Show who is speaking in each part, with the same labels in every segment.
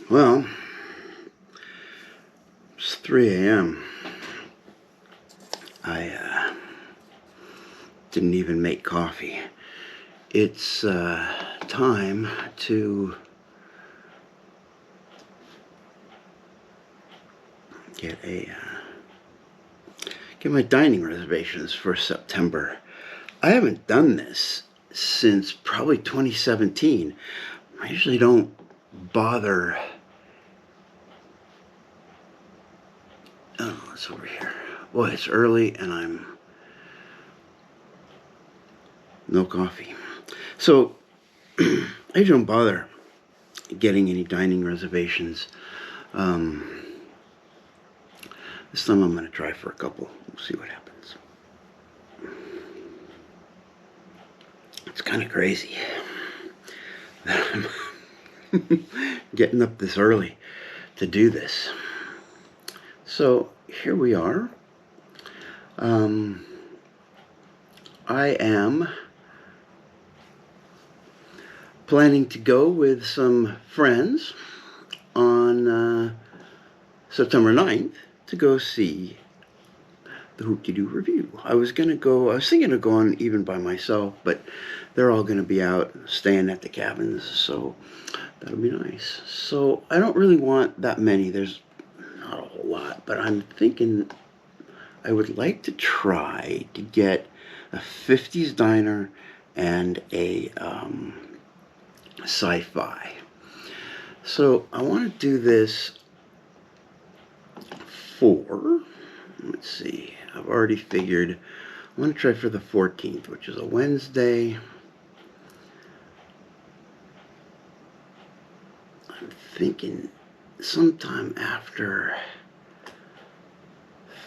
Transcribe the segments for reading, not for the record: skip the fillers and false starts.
Speaker 1: Well, it's 3 a.m. I didn't even make coffee. It's time to get my dining reservations for September. I haven't done this since probably 2017. I usually don't bother. Oh, it's over here. Boy, it's early and I'm no coffee. So I don't bother getting any dining reservations. This time I'm going to try for a couple. We'll see what happens. It's kind of crazy that I'm getting up this early to do this. So here we are. I am planning to go with some friends on September 9th to go see the Hoop-de-Doo review. I was thinking of going even by myself, but they're all going to be out staying at the cabins, so that'll be nice. So I don't really want that many. There's not a whole lot, but I'm thinking I would like to try to get a 50s diner and a sci-fi. So I want to do this for, let's see, I've already figured I want to try for the 14th, which is a Wednesday. I'm thinking sometime after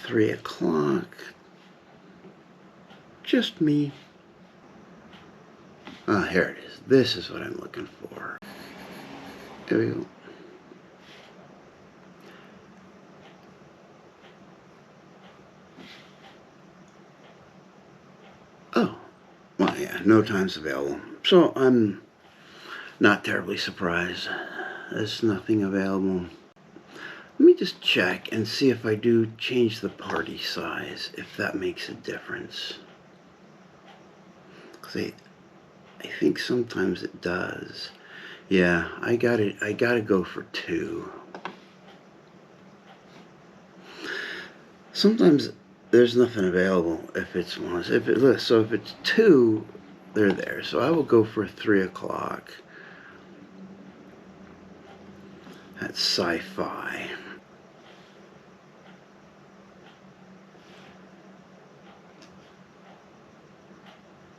Speaker 1: 3 o'clock. Just me. Ah, here it is. This is what I'm looking for. There we go. Oh, well, yeah, no time's available. So I'm not terribly surprised. There's nothing available. Let me just check and see if I do change the party size, if that makes a difference. Because I think sometimes it does. Yeah, I gotta go for 2. Sometimes there's nothing available if it's one. So if it's 2, they're there. So I will go for 3 o'clock. That's sci-fi.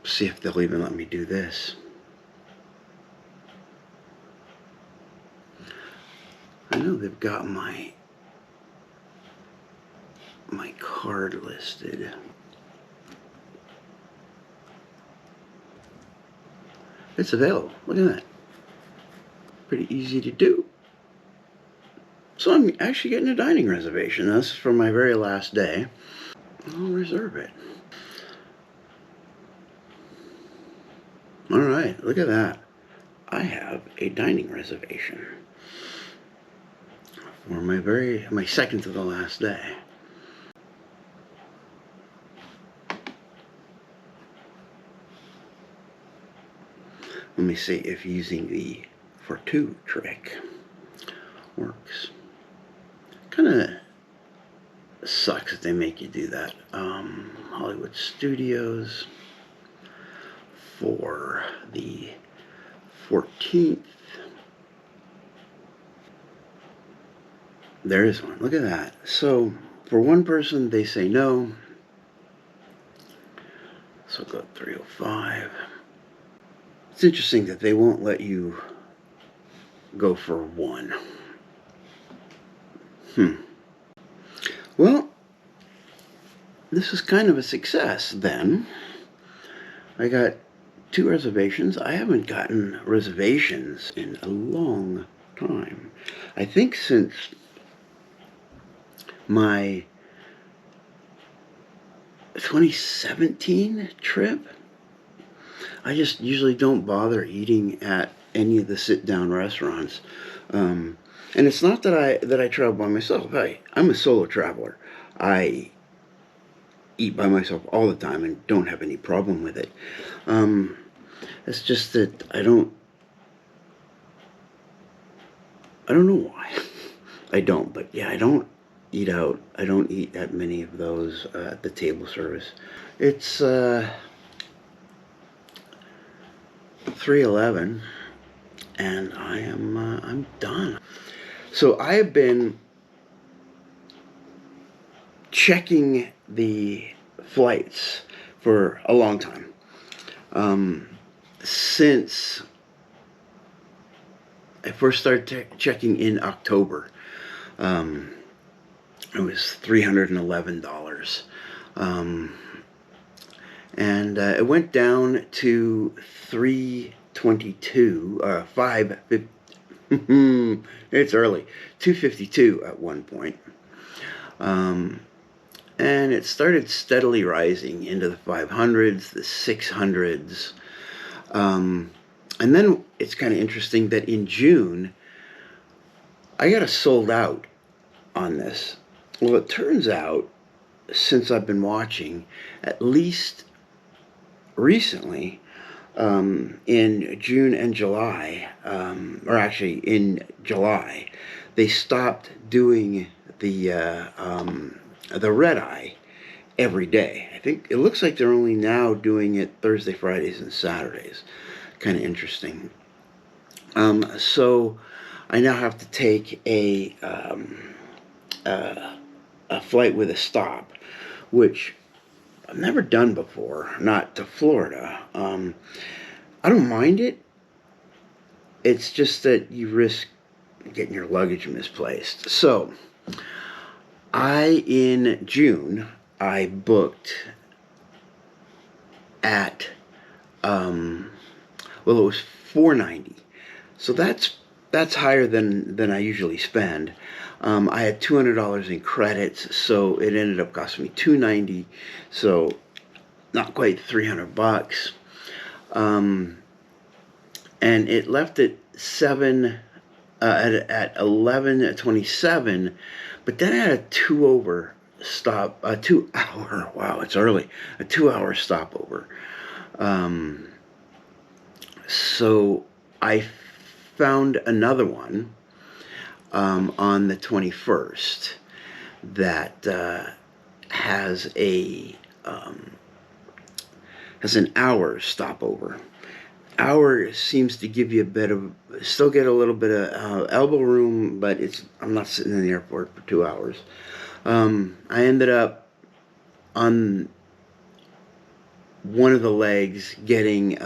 Speaker 1: See if they'll even let me do this. I know they've got my card listed. It's available. Look at that. Pretty easy to do. So I'm actually getting a dining reservation. This is for my very last day. I'll reserve it. All right, look at that. I have a dining reservation for my second to the last day. Let me see if using the for 2 trick works. Kind of sucks that they make you do that. Hollywood Studios for the 14th. There is one. Look at that. So for one person, they say no. So go 305. It's interesting that they won't let you go for 1. Well, this is kind of a success then. I got 2 reservations. I haven't gotten reservations in a long time. I think since my 2017 trip. I just usually don't bother eating at any of the sit-down restaurants. And it's not that I travel by myself. I'm a solo traveler. I eat by myself all the time and don't have any problem with it. It's just that I don't know why. I don't, but yeah, I don't eat out. I don't eat at many of those at the table service. It's 3:11, and I'm done. So I have been checking the flights for a long time. Since I first started checking in October, it was $311. And it went down to 322, 550. It's early. 252 at one point. And it started steadily rising into the 500s, the 600s. And then it's kind of interesting that in June, I got a sold out on this. Well, it turns out, since I've been watching, at least recently, in June and July, or actually in July, they stopped doing the red eye every day. I think it looks like they're only now doing it Thursday, Fridays, and Saturdays. Kind of interesting. So I now have to take a flight with a stop, which I've never done before, not to Florida. I don't mind it. It's just that you risk getting your luggage misplaced. So, in June, I booked at, well, it was $490. So that's higher than I usually spend. I had $200 in credits, so it ended up costing me $290. So not quite $300. And it left at at 11:27, but then I had a 2 hour. Wow, it's early. A 2 hour stopover. So I found another one on the 21st that has an hour stopover. Hour seems to give you still get a little bit of elbow room, but I'm not sitting in the airport for 2 hours. I ended up on one of the legs getting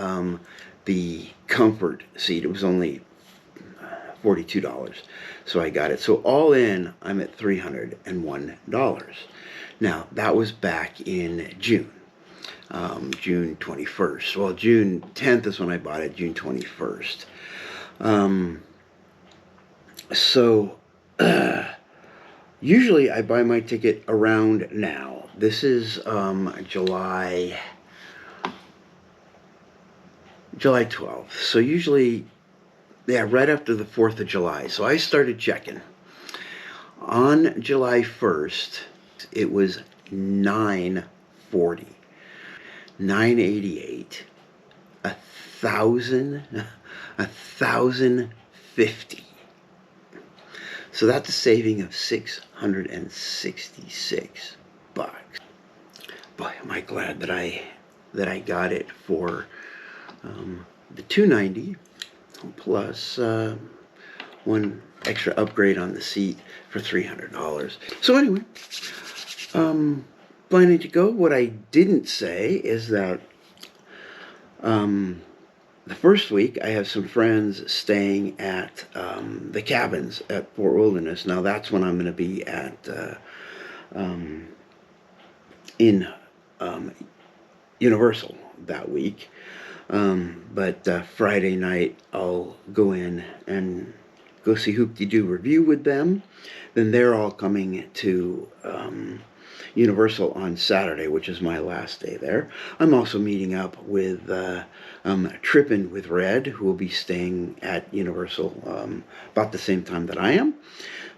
Speaker 1: the comfort seat. It was only $42, so I got it. So all in, I'm at $301. Now, that was back in June. June 21st. Well, June 10th is when I bought it, June 21st. So, usually I buy my ticket around now. This is July 12th. So usually, yeah, right after the 4th of July. So I started checking. On July 1st, it was $940. $988, $1,050. So that's a saving of $666. Boy, am I glad that I got it for the $290 plus one extra upgrade on the seat for $300. So anyway, planning to go. What I didn't say is that the first week I have some friends staying at the cabins at Fort Wilderness. Now that's when I'm going to be at in Universal that week. But Friday night I'll go in and go see Hoop-de-Doo Review with them. Then they're all coming to Universal on Saturday, which is my last day there. I'm also meeting up with Trippin' with Red, who will be staying at Universal about the same time that I am.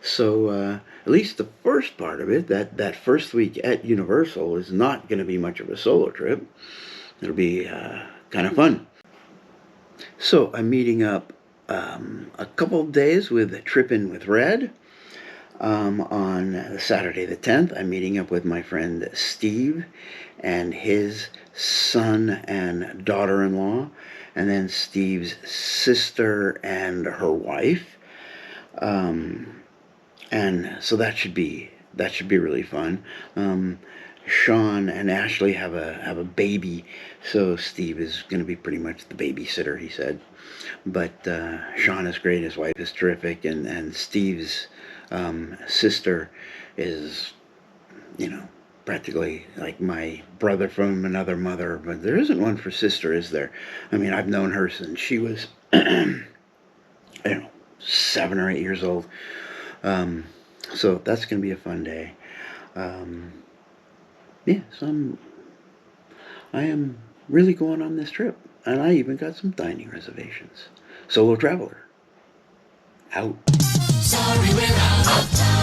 Speaker 1: So at least the first part of it, that first week at Universal, is not going to be much of a solo trip. It'll be kind of fun. So I'm meeting up a couple of days with Trippin' with Red. On Saturday the 10th, I'm meeting up with my friend Steve and his son and daughter-in-law, and then Steve's sister and her wife. And so that should be really fun. Sean and Ashley have a baby, so Steve is going to be pretty much the babysitter, he said. But Sean is great, his wife is terrific, and Steve's sister is, practically like my brother from another mother. But there isn't one for sister, is there? I mean, I've known her since she was, I don't know, 7 or 8 years old. So that's going to be a fun day. Yeah, so I am really going on this trip. And I even got some dining reservations. Solo Traveler. Out. Sorry, we're out of time.